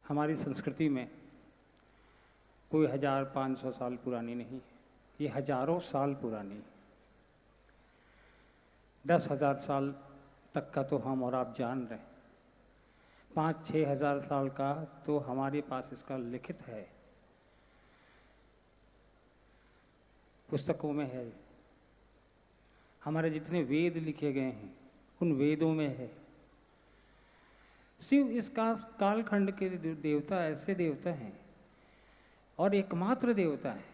हमारी संस्कृति में कोई 1500 साल पुरानी नहीं, ये हजारों साल पुरानी। 10,000 साल तक का तो हम और आप जान रहे हैं, 5-6 हजार साल का तो हमारे पास इसका लिखित है, पुस्तकों में है। हमारे जितने वेद लिखे गए हैं उन वेदों में है। शिव इस कालखंड के देवता ऐसे देवता हैं और एकमात्र देवता है।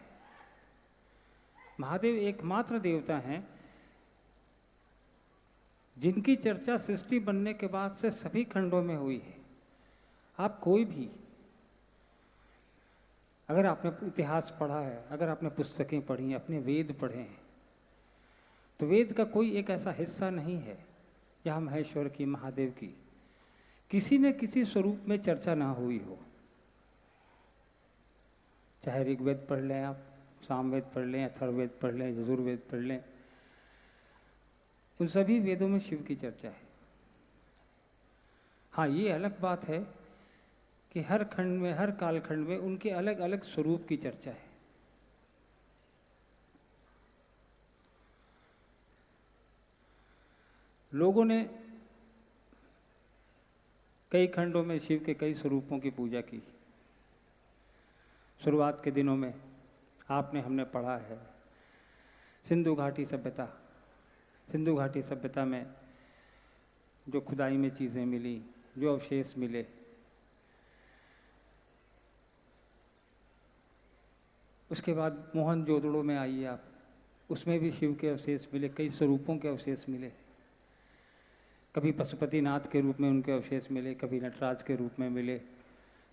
महादेव एकमात्र देवता हैं जिनकी चर्चा सृष्टि बनने के बाद से सभी खंडों में हुई है। आप कोई भी, अगर आपने इतिहास पढ़ा है, अगर आपने पुस्तकें पढ़ी हैं, अपने वेद पढ़े हैं, तो वेद का कोई एक ऐसा हिस्सा नहीं है जहाँ महेश्वर की, महादेव की किसी न किसी स्वरूप में चर्चा ना हुई हो। चाहे ऋग्वेद पढ़ लें आप, सामवेद पढ़ लें, अथर्ववेद पढ़ लें, यजुर्वेद पढ़ लें, उन सभी वेदों में शिव की चर्चा है। हाँ, ये अलग बात है कि हर खंड में, हर कालखंड में उनके अलग अलग स्वरूप की चर्चा है। लोगों ने कई खंडों में शिव के कई स्वरूपों की पूजा की। शुरुआत के दिनों में आपने, हमने पढ़ा है सिंधु घाटी सभ्यता। सिंधु घाटी सभ्यता में जो खुदाई में चीज़ें मिली, जो अवशेष मिले, उसके बाद मोहनजोदड़ो में आइए आप, उसमें भी शिव के अवशेष मिले, कई स्वरूपों के अवशेष मिले। कभी पशुपतिनाथ के रूप में उनके अवशेष मिले, कभी नटराज के रूप में मिले,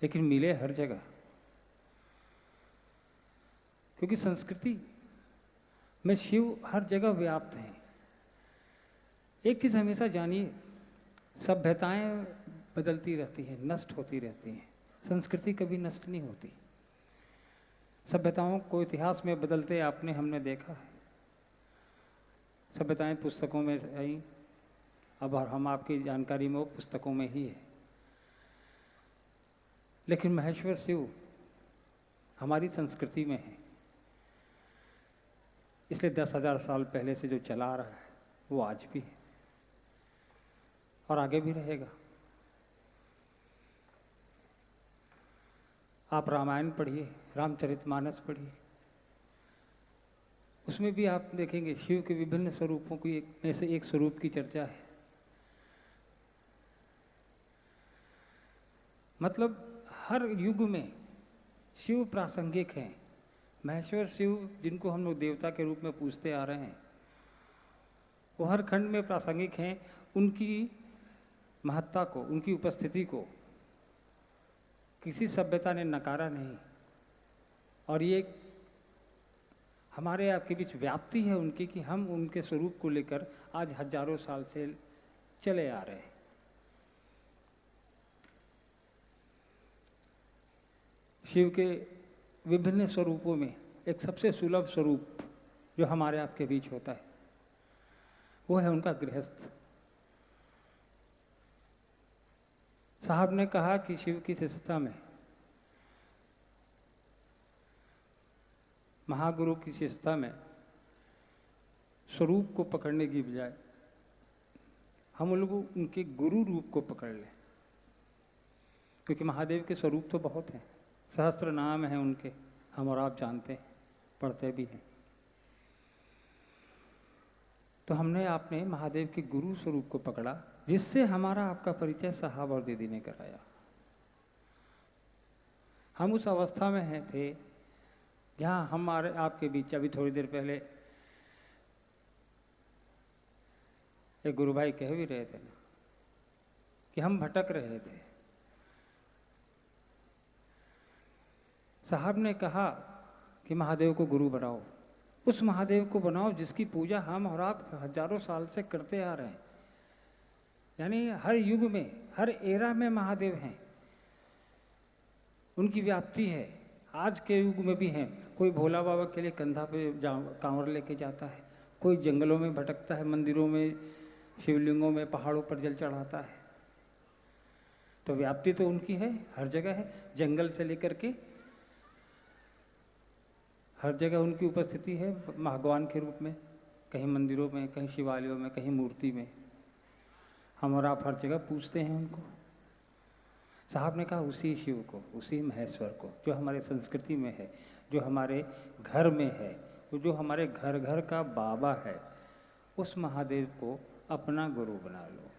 लेकिन मिले हर जगह, क्योंकि संस्कृति में शिव हर जगह व्याप्त हैं। एक चीज़ हमेशा जानिए, सभ्यताएं बदलती रहती हैं, नष्ट होती रहती हैं, संस्कृति कभी नष्ट नहीं होती। सभ्यताओं को इतिहास में बदलते आपने, हमने देखा है। सभ्यताएं पुस्तकों में आई, अब हम आपकी जानकारी में वो पुस्तकों में ही है, लेकिन महेश्वर शिव हमारी संस्कृति में है। इसलिए 10,000 साल पहले से जो चला रहा है वो आज भी है और आगे भी रहेगा। आप रामायण पढ़िए, रामचरितमानस पढ़िए, उसमें भी आप देखेंगे शिव के विभिन्न स्वरूपों की में से एक स्वरूप की चर्चा है। मतलब हर युग में शिव प्रासंगिक हैं। महेश्वर शिव, जिनको हम लोग देवता के रूप में पूजते आ रहे हैं, वो हर खंड में प्रासंगिक हैं। उनकी महत्ता को, उनकी उपस्थिति को किसी सभ्यता ने नकारा नहीं, और ये हमारे आपके बीच व्याप्ति है उनकी कि हम उनके स्वरूप को लेकर आज हजारों साल से चले आ रहे हैं। शिव के विभिन्न स्वरूपों में एक सबसे सुलभ स्वरूप जो हमारे आपके बीच होता है वो है उनका गृहस्थ। साहब ने कहा कि शिव की शिष्यता में, महागुरु की शिष्यता में स्वरूप को पकड़ने की बजाय हम लोग उनके गुरु रूप को पकड़ लें, क्योंकि महादेव के स्वरूप तो बहुत हैं, सहस्त्र नाम हैं उनके, हम और आप जानते हैं, पढ़ते भी हैं। तो हमने आपने महादेव के गुरु स्वरूप को पकड़ा, जिससे हमारा आपका परिचय साहब और दीदी ने कराया। हम उस अवस्था में हैं थे जहाँ हमारे आपके बीच, अभी थोड़ी देर पहले एक गुरु भाई कह भी रहे थे ना कि हम भटक रहे थे। साहब ने कहा कि महादेव को गुरु बनाओ, उस महादेव को बनाओ जिसकी पूजा हम और आप हजारों साल से करते आ रहे हैं। यानी हर युग में, हर एरा में महादेव हैं, उनकी व्याप्ति है, आज के युग में भी हैं। कोई भोला बाबा के लिए कंधा पे कांवर लेके जाता है, कोई जंगलों में भटकता है, मंदिरों में, शिवलिंगों में, पहाड़ों पर जल चढ़ाता है। तो व्याप्ति तो उनकी है, हर जगह है, जंगल से लेकर के हर जगह उनकी उपस्थिति है भगवान के रूप में, कहीं मंदिरों में, कहीं शिवालयों में, कहीं मूर्ति में। हम और आप हर जगह पूजते हैं उनको। साहब ने कहा उसी शिव को, उसी महेश्वर को जो हमारे संस्कृति में है, जो हमारे घर में है, जो हमारे घर घर का बाबा है, उस महादेव को अपना गुरु बना लो।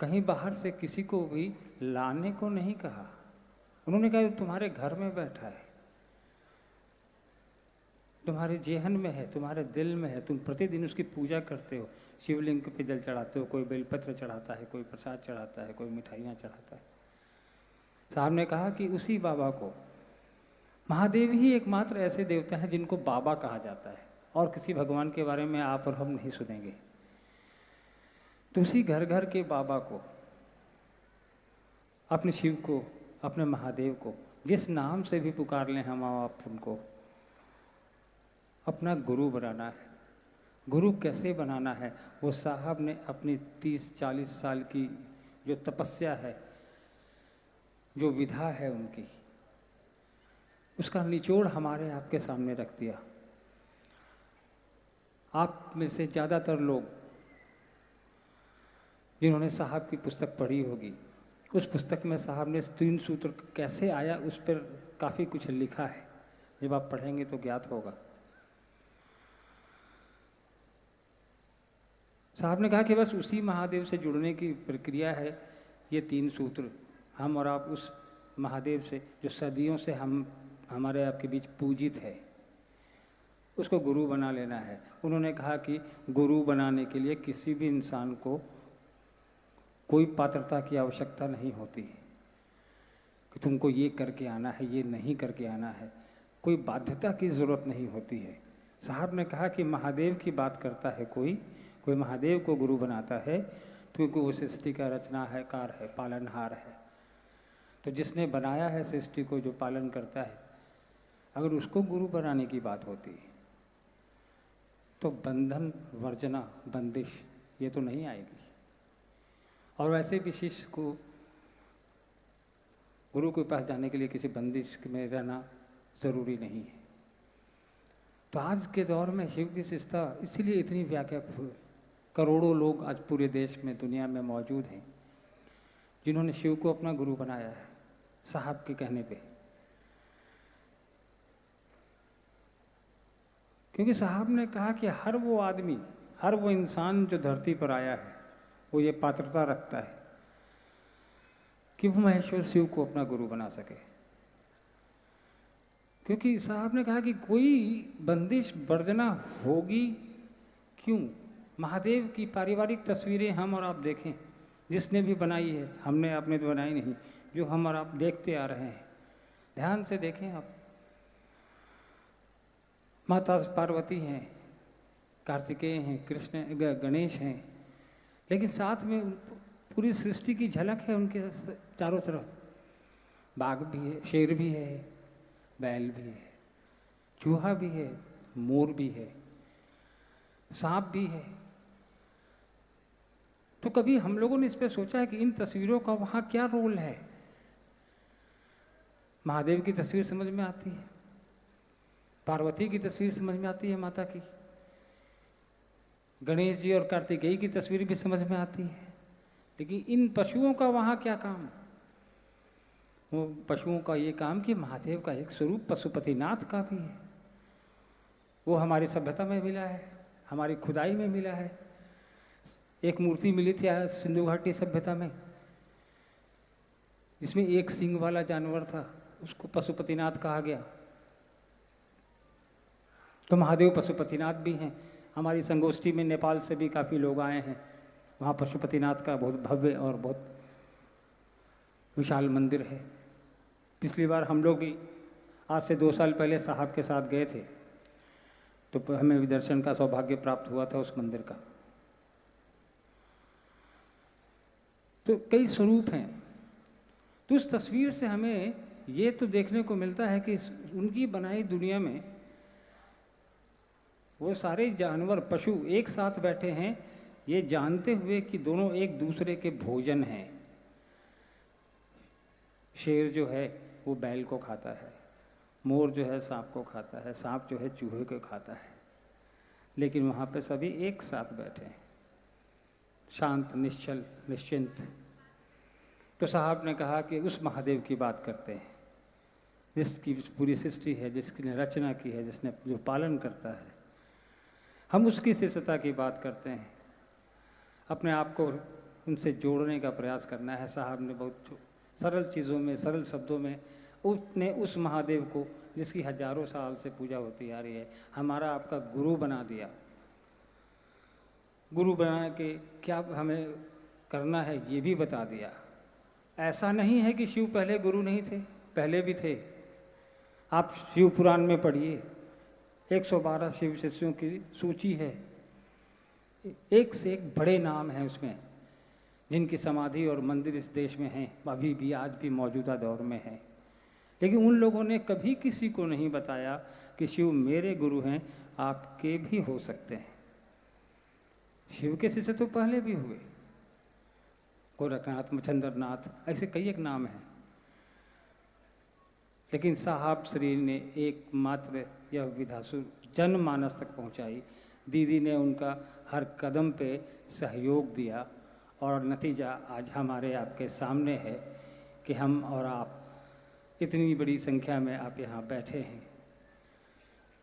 कहीं बाहर से किसी को भी लाने को नहीं कहा। उन्होंने कहा तुम्हारे घर में बैठा है, तुम्हारे जेहन में है, तुम्हारे दिल में है, तुम प्रतिदिन उसकी पूजा करते हो, शिवलिंग पे जल चढ़ाते हो, कोई बेलपत्र चढ़ाता है, कोई प्रसाद चढ़ाता है, कोई मिठाइयाँ चढ़ाता है। साहब ने कहा कि उसी बाबा को, महादेव ही एकमात्र ऐसे देवता हैं जिनको बाबा कहा जाता है, और किसी भगवान के बारे में आप और हम नहीं सुनेंगे। तो उसी घर घर के बाबा को, अपने शिव को, अपने महादेव को, जिस नाम से भी पुकार लें हम आप उनको, अपना गुरु बनाना है। गुरु कैसे बनाना है, वो साहब ने अपनी 30-40 साल की जो तपस्या है, जो विधा है उनकी, उसका निचोड़ हमारे आपके सामने रख दिया। आप में से ज़्यादातर लोग जिन्होंने साहब की पुस्तक पढ़ी होगी, उस पुस्तक में साहब ने 3 सूत्र कैसे आया उस पर काफ़ी कुछ लिखा है, जब आप पढ़ेंगे तो ज्ञात होगा। साहब ने कहा कि बस उसी महादेव से जुड़ने की प्रक्रिया है ये 3 सूत्र। हम और आप उस महादेव से जो सदियों से हमारे आपके बीच पूजित है, उसको गुरु बना लेना है। उन्होंने कहा कि गुरु बनाने के लिए किसी भी इंसान को कोई पात्रता की आवश्यकता नहीं होती कि तुमको ये करके आना है, ये नहीं करके आना है, कोई बाध्यता की ज़रूरत नहीं होती है। साहब ने कहा कि महादेव की बात करता है कोई महादेव को गुरु बनाता है, क्योंकि वो सृष्टि का रचनाकार है, पालनहार है। तो जिसने बनाया है सृष्टि को, जो पालन करता है, अगर उसको गुरु बनाने की बात होती तो बंधन, वर्जना, बंदिश ये तो नहीं आएगी। और वैसे भी शिष्य को गुरु के पास जाने के लिए किसी बंदिश में रहना जरूरी नहीं है। तो आज के दौर में शिव की शिष्टता इसीलिए इतनी व्यापक, करोड़ों लोग आज पूरे देश में, दुनिया में मौजूद हैं जिन्होंने शिव को अपना गुरु बनाया है साहब के कहने पे। क्योंकि साहब ने कहा कि हर वो आदमी, हर वो इंसान जो धरती पर आया है, वो ये पात्रता रखता है कि वो महेश्वर शिव को अपना गुरु बना सके। क्योंकि साहब ने कहा कि कोई बंदिश, वर्जना होगी क्यों? महादेव की पारिवारिक तस्वीरें हम और आप देखें, जिसने भी बनाई है, हमने आपने तो बनाई नहीं, जो हम और आप देखते आ रहे हैं, ध्यान से देखें आप। माता पार्वती हैं, कार्तिकेय हैं, कृष्ण, गणेश हैं, लेकिन साथ में पूरी सृष्टि की झलक है उनके चारों तरफ। बाघ भी है, शेर भी है, बैल भी है, चूहा भी है, मोर भी है, सांप भी है। तो कभी हम लोगों ने इस पर सोचा है कि इन तस्वीरों का वहां क्या रोल है? महादेव की तस्वीर समझ में आती है, पार्वती की तस्वीर समझ में आती है माता की, गणेश जी और कार्तिकेय की तस्वीर भी समझ में आती है, लेकिन इन पशुओं का वहां क्या काम? वो पशुओं का ये काम कि महादेव का एक स्वरूप पशुपतिनाथ का भी है। वो हमारी सभ्यता में मिला है, हमारी खुदाई में मिला है। एक मूर्ति मिली थी सिंधु घाटी सभ्यता में, जिसमें एक सींग वाला जानवर था, उसको पशुपतिनाथ कहा गया। तो महादेव पशुपतिनाथ भी हैं। हमारी संगोष्ठी में नेपाल से भी काफ़ी लोग आए हैं, वहाँ पशुपतिनाथ का बहुत भव्य और बहुत विशाल मंदिर है। पिछली बार हम लोग भी आज से 2 साल पहले साहब के साथ गए थे, तो हमें भी दर्शन का सौभाग्य प्राप्त हुआ था उस मंदिर का। तो कई स्वरूप हैं। तो उस तस्वीर से हमें ये तो देखने को मिलता है कि उनकी बनाई दुनिया में वो सारे जानवर, पशु एक साथ बैठे हैं, ये जानते हुए कि दोनों एक दूसरे के भोजन हैं। शेर जो है वो बैल को खाता है, मोर जो है सांप को खाता है, सांप जो है चूहे को खाता है, लेकिन वहाँ पे सभी एक साथ बैठे हैं, शांत, निश्चल, निश्चिंत। तो साहब ने कहा कि उस महादेव की बात करते हैं जिसकी पूरी सृष्टि है, जिसने रचना की है, जिसने जो पालन करता है। हम उसकी शिष्टता की बात करते हैं, अपने आप को उनसे जोड़ने का प्रयास करना है। साहब ने बहुत सरल चीज़ों में, सरल शब्दों में उसने उस महादेव को, जिसकी हजारों साल से पूजा होती आ रही है, हमारा आपका गुरु बना दिया। गुरु बना के क्या हमें करना है ये भी बता दिया। ऐसा नहीं है कि शिव पहले गुरु नहीं थे, पहले भी थे। आप शिव पुराण में पढ़िए, 112 शिव शिष्यों की सूची है, एक से एक बड़े नाम हैं उसमें, जिनकी समाधि और मंदिर इस देश में हैं, अभी भी, आज भी मौजूदा दौर में हैं। लेकिन उन लोगों ने कभी किसी को नहीं बताया कि शिव मेरे गुरु हैं, आपके भी हो सकते हैं। शिव के शिष्य तो पहले भी हुए, गोरखनाथ, मच्छंद्रनाथ, ऐसे कई एक नाम हैं। लेकिन साहब श्री ने एकमात्र यह विधा जनमानस तक पहुंचाई। दीदी ने उनका हर कदम पे सहयोग दिया और नतीजा आज हमारे आपके सामने है कि हम और आप इतनी बड़ी संख्या में आप यहाँ बैठे हैं,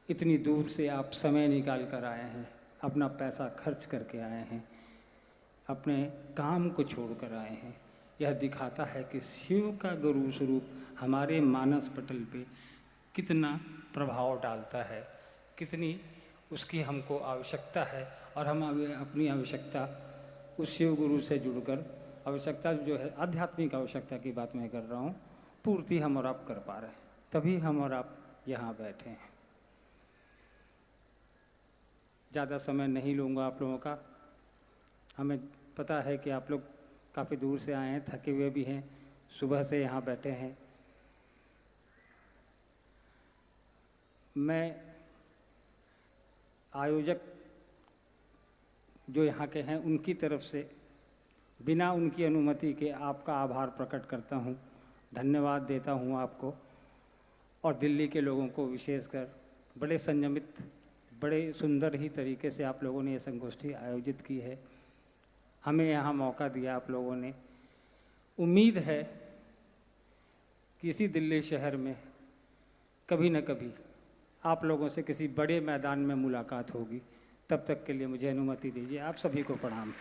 इतनी दूर से आप समय निकाल कर आए हैं, अपना पैसा खर्च करके आए हैं, अपने काम को छोड़ कर आए हैं। यह दिखाता है कि शिव का गुरु स्वरूप हमारे मानस पटल पे कितना प्रभाव डालता है, कितनी उसकी हमको आवश्यकता है, और हम अपनी आवश्यकता उस शिव गुरु से जुड़कर, आवश्यकता जो है आध्यात्मिक आवश्यकता की बात मैं कर रहा हूँ, पूर्ति हम और आप कर पा रहे हैं, तभी हम और आप यहाँ बैठे हैं। ज़्यादा समय नहीं लूँगा आप लोगों का। हमें पता है कि आप लोग काफ़ी दूर से आए हैं, थके हुए भी हैं, सुबह से यहाँ बैठे हैं। मैं आयोजक जो यहाँ के हैं उनकी तरफ से बिना उनकी अनुमति के आपका आभार प्रकट करता हूँ, धन्यवाद देता हूँ आपको, और दिल्ली के लोगों को विशेषकर। बड़े संयमित, बड़े सुंदर ही तरीके से आप लोगों ने ये संगोष्ठी आयोजित की है, हमें यहाँ मौका दिया आप लोगों ने। उम्मीद है कि इसी दिल्ली शहर में कभी न कभी आप लोगों से किसी बड़े मैदान में मुलाकात होगी। तब तक के लिए मुझे अनुमति दीजिए। आप सभी को प्रणाम।